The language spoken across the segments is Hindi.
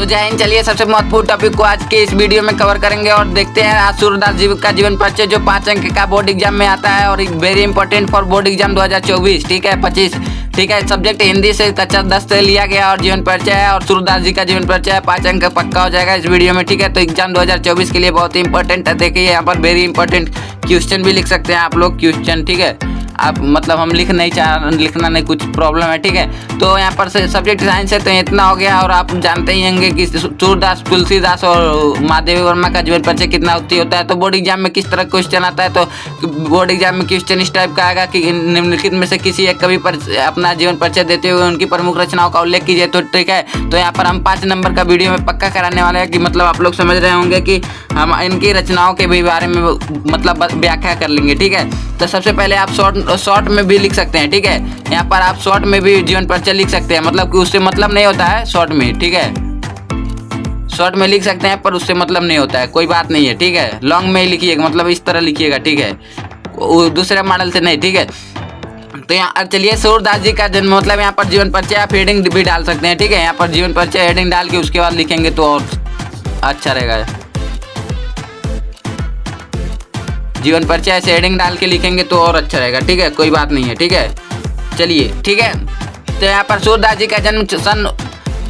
तो जय हिंद। चलिए सबसे महत्वपूर्ण टॉपिक को आज के इस वीडियो में कवर करेंगे और देखते हैं आज सूरदास जी का जीवन परिचय जो 5 अंक का बोर्ड एग्जाम में आता है और very important for board exam 2024, ठीक है 25, ठीक है। सब्जेक्ट हिंदी से कक्षा 10 से लिया गया और जीवन परिचय है और सूरदास जी का जीवन परिचय है। 5 अंक पक्का हो जाएगा इस वीडियो में, ठीक है। तो एग्जाम 2024 के लिए बहुत ही इंपॉर्टेंट है। देखिए यहाँ पर वेरी इंपॉर्टेंट क्वेश्चन भी लिख सकते हैं आप लोग, क्वेश्चन, ठीक है। आप मतलब हम लिखना नहीं कुछ प्रॉब्लम है, ठीक है। तो यहाँ पर सब्जेक्ट साइंस है तो इतना हो गया। और आप जानते ही होंगे कि सूरदास, तुलसीदास और महादेवी वर्मा का जीवन परिचय कितना होता है। तो बोर्ड एग्जाम में किस तरह क्वेश्चन आता है, तो बोर्ड एग्जाम में क्वेश्चन इस टाइप का आएगा कि निम्नलिखित में से किसी एक कवि पर अपना जीवन परिचय देते हुए उनकी प्रमुख रचनाओं का उल्लेख कीजिए, तो ठीक है। तो यहाँ पर हम 5 नंबर का वीडियो में पक्का कराने वाले हैं कि मतलब आप लोग समझ रहे होंगे कि हम इनकी रचनाओं के भी बारे में मतलब व्याख्या कर लेंगे, ठीक है। तो सबसे पहले आप शॉर्ट में भी लिख सकते हैं, ठीक है। यहाँ पर आप शॉर्ट में भी जीवन परिचय लिख सकते हैं, मतलब कि उससे मतलब नहीं होता है शॉर्ट में, ठीक है। शॉर्ट में लिख सकते हैं पर उससे मतलब नहीं होता है, कोई बात नहीं है, ठीक है। लॉन्ग में ही लिखिएगा, मतलब इस तरह लिखिएगा, ठीक है, दूसरे मॉडल से नहीं, ठीक है। तो यहाँ चलिए सूरदास जी का जन्म, मतलब यहाँ पर जीवन परिचय आप हेडिंग भी डाल सकते हैं, ठीक है। यहाँ पर जीवन परिचय हेडिंग डाल के उसके बाद लिखेंगे तो और अच्छा रहेगा। जीवन परिचय ऐसे हेडिंग डाल के लिखेंगे तो और अच्छा रहेगा, ठीक है, कोई बात नहीं है, ठीक है। चलिए, ठीक है। तो यहाँ पर सूरदास जी का जन्म सन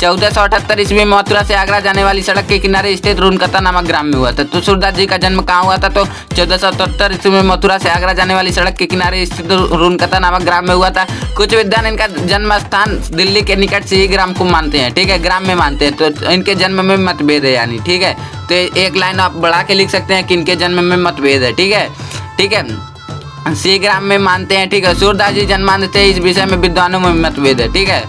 1478 ईस्वी में मथुरा से आगरा जाने वाली सड़क के किनारे स्थित रूनकता नामक ग्राम में हुआ था। तो सूरदास जी का जन्म कहाँ हुआ था, तो 1478 ईस्वी में मथुरा से आगरा जाने वाली सड़क के किनारे स्थित रूनकता नामक ग्राम में हुआ था। कुछ विद्वान इनका जन्म स्थान दिल्ली के निकट से ही ग्राम को मानते हैं, ठीक है, ग्राम में मानते हैं। तो इनके जन्म में मतभेद है यानी, ठीक है। तो एक लाइन आप बढ़ा के लिख सकते हैं कि इनके जन्म में मतभेद है, ठीक है, ठीक है। सी ग्राम में मानते हैं, ठीक है। सूरदास जी जन्मांध थे, इस विषय में विद्वानों में मतभेद है, ठीक है।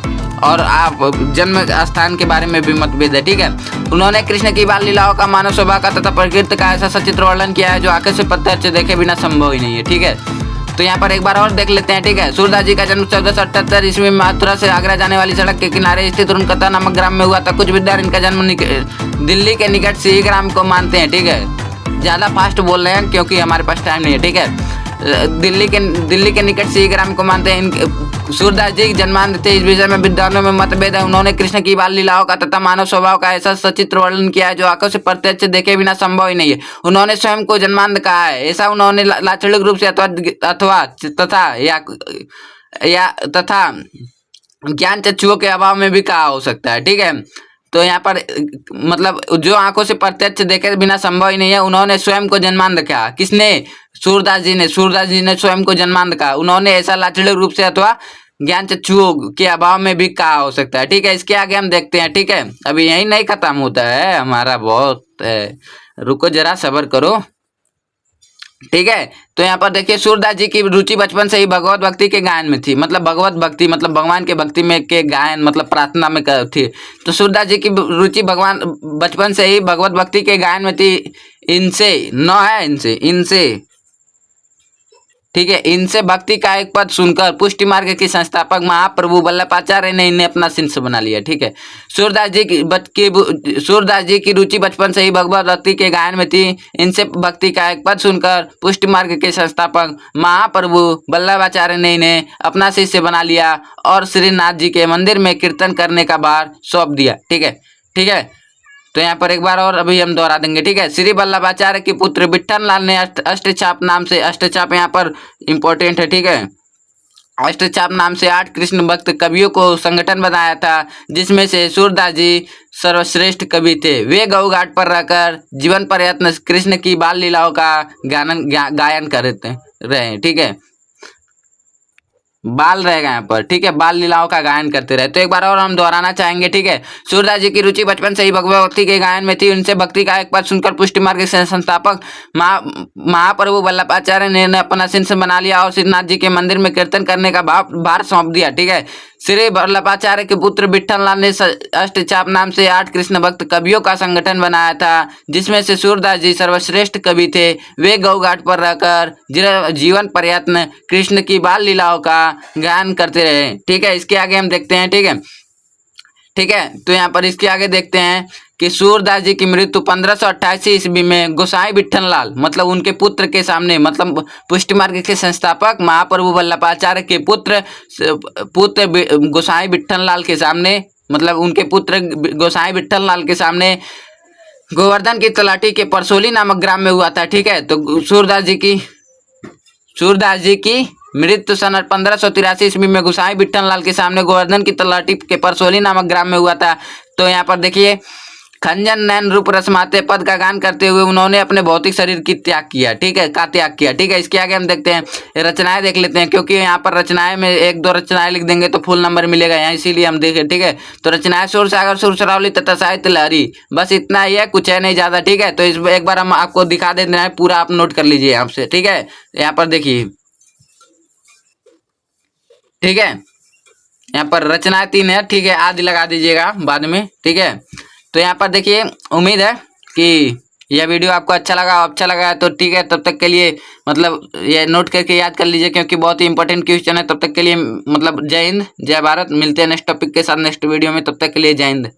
और आप जन्म स्थान के बारे में भी मतभेद है, ठीक है। उन्होंने कृष्ण की बाल लीलाओं का, मानव स्वभाव का तथा प्रकृति का ऐसा सचित्र वर्णन किया है जो आंखें से प्रत्यक्ष देखे बिना संभव ही नहीं है, ठीक है। तो यहाँ पर एक बार और देख लेते हैं, ठीक है। सूरदास जी का जन्म 1478 ईस्वी में मथुरा से आगरा जाने वाली सड़क के किनारे स्थित रूनकता नामक ग्राम में हुआ था। कुछ विद्वान इनका जन्म दिल्ली के निकट से ही ग्राम को मानते हैं, ठीक है। ज़्यादा फास्ट बोल रहे हैं क्योंकि हमारे पास टाइम नहीं है, ठीक है। दिल्ली के निकट से ही ग्राम को मानते हैं। सूरदास जी जन्मांध थे, इस विषय में विद्वानों में मतभेद है। उन्होंने कृष्ण की बाल लीलाओं का तथा मानव स्वभाव का ऐसा सचित्र वर्णन किया है जो आंखों से प्रत्यक्ष देखे बिना संभव ही नहीं है। उन्होंने स्वयं को जन्मांध कहा है, ऐसा उन्होंने लाक्षणिक रूप से अथवा तथा ज्ञान चक्षुओं के अभाव में भी कहा हो सकता है, ठीक है। तो यहाँ पर मतलब जो आंखों से प्रत्यक्ष देखे बिना संभव ही नहीं है, उन्होंने स्वयं को जन्मांध कहा। किसने? सूरदास जी ने स्वयं को जन्मांध कहा। उन्होंने ऐसा लाक्षणिक रूप से अथवा ज्ञान चक्षुओं के अभाव में भी कहा हो सकता है, ठीक है। इसके आगे हम देखते हैं, ठीक है। अभी यही नहीं खत्म होता है हमारा, बहुत है, रुको जरा सब्र करो, ठीक है। तो यहाँ पर देखिए सूरदास जी की रुचि बचपन से ही भगवत भक्ति के गायन में थी, मतलब भगवत भक्ति मतलब भगवान के भक्ति में के गायन मतलब प्रार्थना में थी। तो सूरदास जी की रुचि भगवान बचपन से ही भगवत भक्ति के गायन में थी। इनसे ठीक है, इनसे भक्ति का एक पद सुनकर पुष्टि मार्ग के संस्थापक महाप्रभु वल्लभाचार्य ने इन्हें अपना शिष्य बना लिया, ठीक है। सूरदास जी की रुचि बचपन से ही भगवत भक्ति के गायन में थी। इनसे भक्ति का एक पद सुनकर पुष्टि मार्ग के संस्थापक महाप्रभु वल्लभाचार्य ने इन्हें अपना शिष्य बना लिया और श्रीनाथ जी के मंदिर में कीर्तन करने का भार सौंप दिया, ठीक है, ठीक है। तो यहाँ पर एक बार और अभी हम दोहरा देंगे, ठीक है। श्री वल्लभाचार्य के पुत्र विठ्ठल लाल ने अष्टचाप नाम से, अष्टचाप यहाँ पर इम्पोर्टेंट है, ठीक है, अष्टचाप नाम से 8 कृष्ण भक्त कवियों को संगठन बनाया था, जिसमें से सूरदास जी सर्वश्रेष्ठ कवि थे। वे गौ घाट पर रहकर जीवन पर्यंत कृष्ण की बाल लीलाओं का गायन करते रहे, ठीक है। बाल रहेगा यहाँ पर, ठीक है, बाल लीलाओं का गायन करते रहे। तो एक बार और हम दोहराना चाहेंगे, ठीक है। सूरदास जी की रुचि बचपन से ही भगवत भक्ति के गायन में थी। उनसे भक्ति का एक पद सुनकर पुष्टि मार्ग के संस्थापक महाप्रभु वल्लभाचार्य ने अपना शिष्य बना लिया और श्रीनाथ जी के मंदिर में कीर्तन करने का भार सौंप दिया, ठीक है। श्री वल्लभाचार्य के पुत्र विठ्ठल लाल ने अष्टचाप नाम से 8 कृष्ण भक्त कवियों का संगठन बनाया था, जिसमें से सूरदास जी सर्वश्रेष्ठ कवि थे। वे गौ घाट पर रहकर जीवन पर्यंत कृष्ण की बाल लीलाओं का गायन करते रहे, ठीक है। इसके आगे हम देखते हैं, ठीक है, ठीक है। तो यहाँ पर इसके आगे देखते हैं कि सूरदास जी की मृत्यु 1588 ईस्वी में गोसाई विठ्ठल लाल मतलब उनके पुत्र के सामने, मतलब पुष्टि मार्ग के संस्थापक महाप्रभु वल्लभाचार्य के पुत्र गोसाई विठ्ठल लाल के सामने मतलब उनके पुत्र गोसाई विट्ठल लाल के सामने गोवर्धन की तलाटी के परसोली नामक ग्राम में हुआ था। ठीक है, तो सूरदास जी की मृत्यु सन 1583 ईस्वी में गोसाई विट्ठल लाल के सामने गोवर्धन की तलाटी के परसोली नामक ग्राम में हुआ था। तो यहाँ पर देखिए, खंजन नैन रूप रसमाते पद का गान करते हुए उन्होंने अपने भौतिक शरीर की त्याग किया। ठीक है, का त्याग किया। ठीक है, इसके आगे हम देखते हैं रचनाएं देख लेते हैं, क्योंकि यहाँ पर रचनाएं में एक दो रचनाएं लिख देंगे तो फुल नंबर मिलेगा यहाँ, इसीलिए हम देखें। ठीक है, तो रचनाएं सुर सागर, सुर सरावली तथा साहित्य लहरी, बस इतना ही है, कुछ है नहीं ज्यादा। ठीक है, तो इस एक बार हम आपको दिखा देते हैं, पूरा आप नोट कर लीजिए यहाँ से। ठीक है, यहाँ पर देखिए, ठीक है, यहाँ पर रचनाएं 3 है। ठीक है, आदि लगा दीजिएगा बाद में। ठीक है, तो यहाँ पर देखिए, उम्मीद है कि यह वीडियो आपको अच्छा लगा है तो ठीक है, तब तक के लिए मतलब ये नोट करके याद कर लीजिए, क्योंकि बहुत ही इंपॉर्टेंट क्वेश्चन है। तब तक के लिए मतलब जय हिंद, जय भारत। मिलते हैं नेक्स्ट टॉपिक के साथ नेक्स्ट वीडियो में, तब तक के लिए जय हिंद।